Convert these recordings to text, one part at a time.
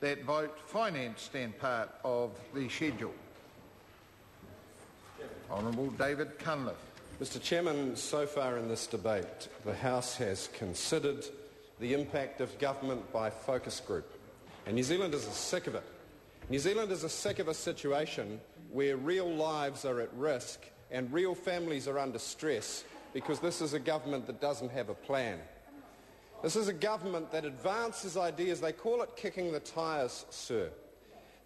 that vote finance stand part of the schedule? Honourable David Cunliffe. Mr Chairman, so far in this debate, the House has considered the impact of government by focus group, and New Zealanders are sick of it. New Zealanders are sick of a situation where real lives are at risk and real families are under stress because this is a government that doesn't have a plan. This is a government that advances ideas, they call it kicking the tyres, sir.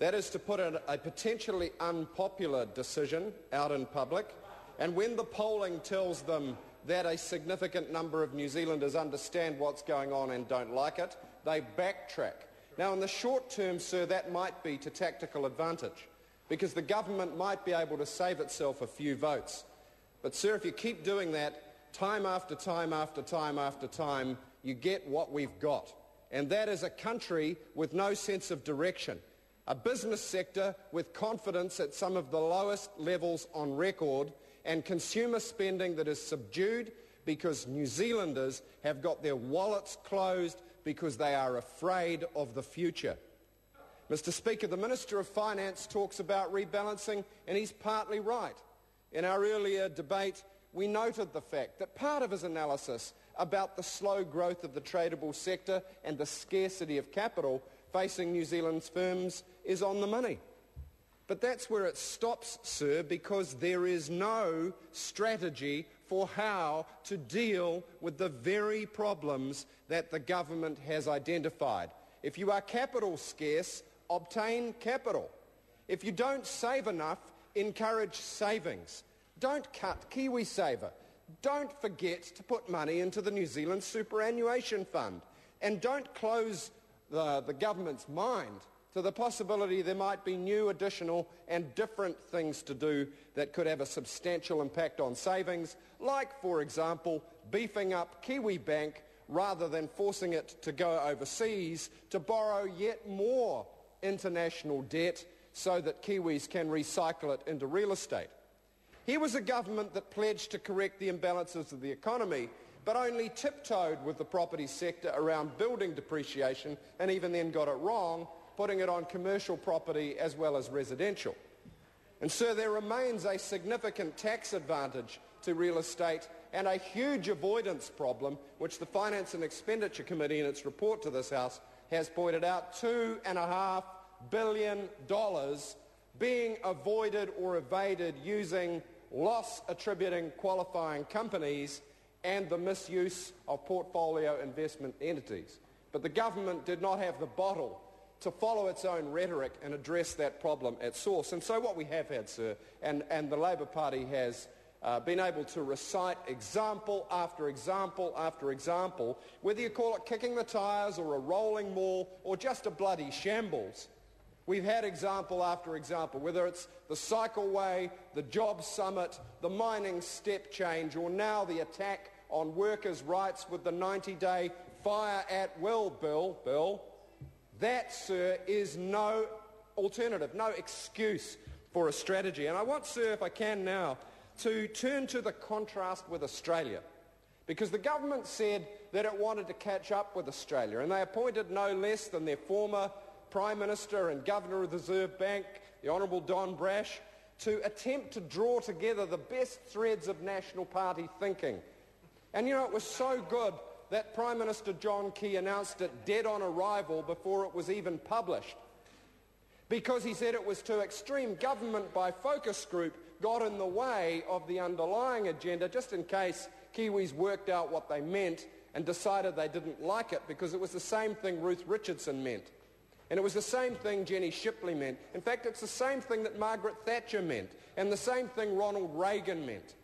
That is to put a potentially unpopular decision out in public, and when the polling tells them that a significant number of New Zealanders understand what's going on and don't like it, they backtrack. Now, in the short term, sir, that might be to tactical advantage, because the government might be able to save itself a few votes. But, sir, if you keep doing that, time after time after time after time, you get what we've got. And that is a country with no sense of direction, a business sector with confidence at some of the lowest levels on record, and consumer spending that is subdued because New Zealanders have got their wallets closed because they are afraid of the future. Mr Speaker, the Minister of Finance talks about rebalancing, and he's partly right. In our earlier debate, we noted the fact that part of his analysis about the slow growth of the tradable sector and the scarcity of capital facing New Zealand's firms is on the money. But that's where it stops, sir, because there is no strategy for how to deal with the very problems that the government has identified. If you are capital scarce, obtain capital. If you don't save enough, encourage savings. Don't cut KiwiSaver. Don't forget to put money into the New Zealand Superannuation Fund. And don't close the government's mind to the possibility there might be new, additional and different things to do that could have a substantial impact on savings, like, for example, beefing up Kiwi Bank rather than forcing it to go overseas to borrow yet more international debt so that Kiwis can recycle it into real estate. Here was a government that pledged to correct the imbalances of the economy, but only tiptoed with the property sector around building depreciation, and even then got it wrong, putting it on commercial property as well as residential. And sir, there remains a significant tax advantage to real estate and a huge avoidance problem, which the Finance and Expenditure Committee in its report to this House has pointed out, $2.5 billion being avoided or evaded using loss-attributing qualifying companies and the misuse of portfolio investment entities. But the government did not have the bottle to follow its own rhetoric and address that problem at source. And so what we have had, sir, and the Labour Party has been able to recite example after example after example, whether you call it kicking the tyres or a rolling maul or just a bloody shambles. We've had example after example, whether it's the cycleway, the job summit, the mining step change, or now the attack on workers' rights with the 90-day fire at will bill. That, sir, is no alternative, no excuse for a strategy. And I want, sir, if I can now, to turn to the contrast with Australia. Because the government said that it wanted to catch up with Australia, and they appointed no less than their former Prime Minister and Governor of the Reserve Bank, the Honourable Don Brash, to attempt to draw together the best threads of National Party thinking. And you know, it was so good that Prime Minister John Key announced it dead on arrival before it was even published, because he said it was too extreme. Government by focus group got in the way of the underlying agenda, just in case Kiwis worked out what they meant and decided they didn't like it, because it was the same thing Ruth Richardson meant. And it was the same thing Jenny Shipley meant. In fact, it's the same thing that Margaret Thatcher meant, and the same thing Ronald Reagan meant.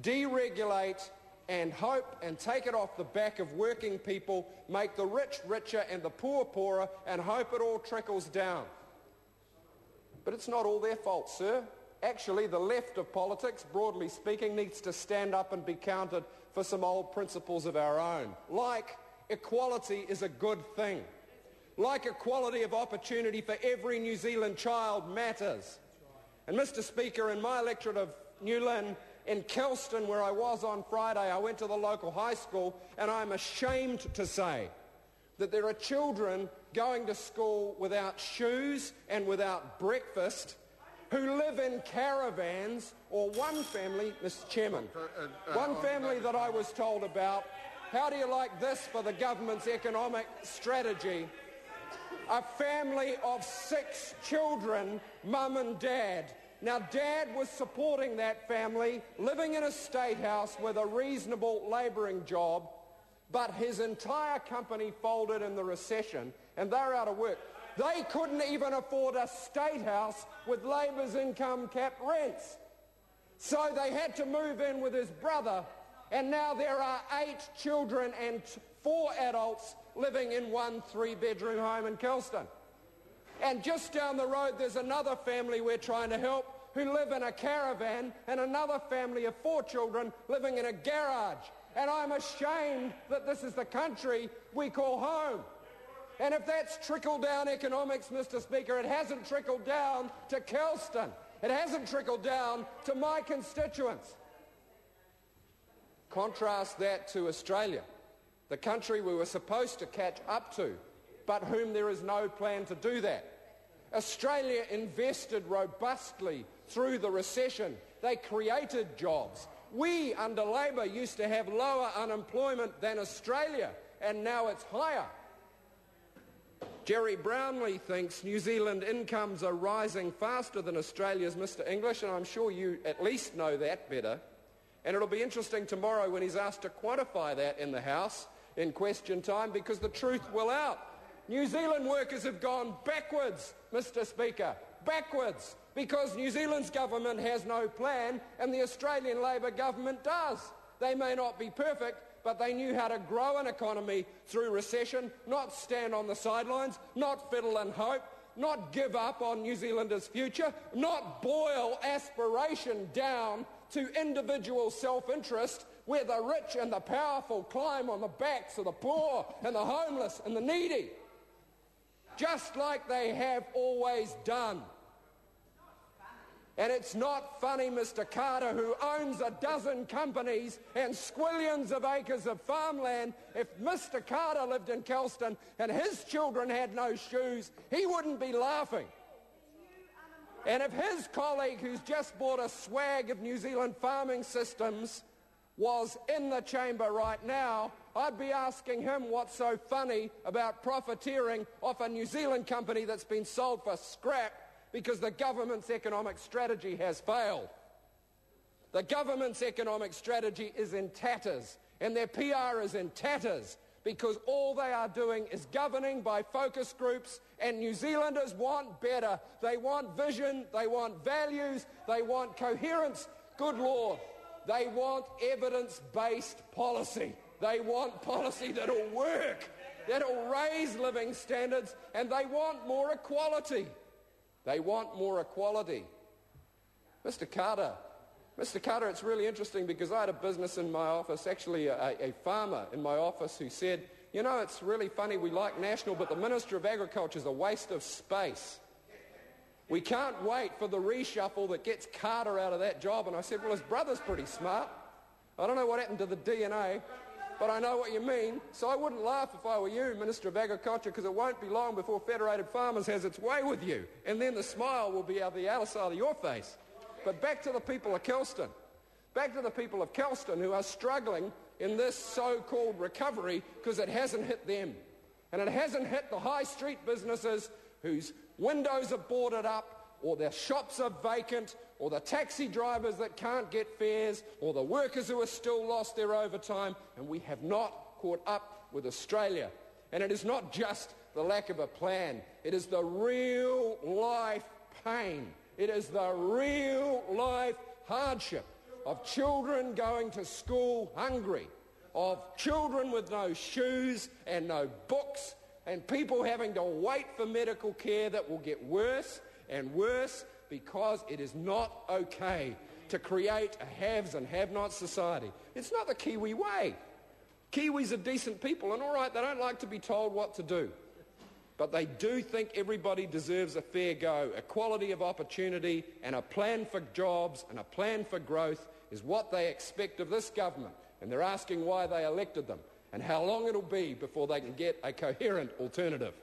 Deregulate and hope and take it off the back of working people, make the rich richer and the poor poorer, and hope it all trickles down. But it's not all their fault, sir. Actually, the left of politics, broadly speaking, needs to stand up and be counted for some old principles of our own, like equality is a good thing, like equality of opportunity for every New Zealand child matters. And Mr. Speaker, in my electorate of New Lynn, in Kelston, where I was on Friday, I went to the local high school, and I'm ashamed to say that there are children going to school without shoes and without breakfast, who live in caravans, or one family, Mr. Chairman, one family that I was told about. How do you like this for the government's economic strategy? A family of 6 children, mum and dad. Now, Dad was supporting that family, living in a state house with a reasonable labouring job, but his entire company folded in the recession, and they're out of work. They couldn't even afford a state house with Labour's income cap rents. So they had to move in with his brother, and now there are 8 children and 4 adults living in one 3-bedroom home in Kelston. And just down the road there's another family we're trying to help who live in a caravan, and another family of 4 children living in a garage. And I'm ashamed that this is the country we call home. And if that's trickle-down economics, Mr. Speaker, it hasn't trickled down to Kelston. It hasn't trickled down to my constituents. Contrast that to Australia, the country we were supposed to catch up to, but whom there is no plan to do that. Australia invested robustly through the recession. They created jobs. We, under Labor, used to have lower unemployment than Australia, and now it's higher. Jerry Brownlee thinks New Zealand incomes are rising faster than Australia's, Mr. English, and I'm sure you at least know that better. And it'll be interesting tomorrow when he's asked to quantify that in the House in question time, because the truth will out. New Zealand workers have gone backwards, Mr. Speaker, backwards, because New Zealand's government has no plan and the Australian Labor government does. They may not be perfect, but they knew how to grow an economy through recession, not stand on the sidelines, not fiddle and hope, not give up on New Zealanders' future, not boil aspiration down to individual self-interest where the rich and the powerful climb on the backs of the poor and the homeless and the needy, just like they have always done. And it's not funny, Mr. Carter, who owns a dozen companies and squillions of acres of farmland. If Mr. Carter lived in Kelston and his children had no shoes, he wouldn't be laughing. And if his colleague, who's just bought a swag of New Zealand farming systems, was in the chamber right now, I'd be asking him what's so funny about profiteering off a New Zealand company that's been sold for scrap because the government's economic strategy has failed. The government's economic strategy is in tatters, and their PR is in tatters, because all they are doing is governing by focus groups, and New Zealanders want better. They want vision, they want values, they want coherence. Good Lord, they want evidence-based policy. They want policy that'll work, that'll raise living standards, and they want more equality. They want more equality. Mr. Carter, it's really interesting, because I had a business in my office, actually a farmer in my office, who said, you know, it's really funny, we like National, but the Minister of Agriculture is a waste of space. We can't wait for the reshuffle that gets Carter out of that job. And I said, well, his brother's pretty smart. I don't know what happened to the DNA, but I know what you mean. So I wouldn't laugh if I were you, Minister of Agriculture, because it won't be long before Federated Farmers has its way with you. And then the smile will be out the outer side of your face. But back to the people of Kelston. Back to the people of Kelston who are struggling in this so-called recovery because it hasn't hit them. And it hasn't hit the high street businesses whose windows are boarded up, or their shops are vacant, or the taxi drivers that can't get fares, or the workers who are still lost their overtime. And we have not caught up with Australia. And it is not just the lack of a plan. It is the real life pain. It is the real life hardship of children going to school hungry, of children with no shoes and no books, and people having to wait for medical care that will get worse and worse, because it is not okay to create a haves and have-nots society. It's not the Kiwi way. Kiwis are decent people, and all right, they don't like to be told what to do. But they do think everybody deserves a fair go. Equality of opportunity and a plan for jobs and a plan for growth is what they expect of this government. And they're asking why they elected them and how long it'll be before they can get a coherent alternative.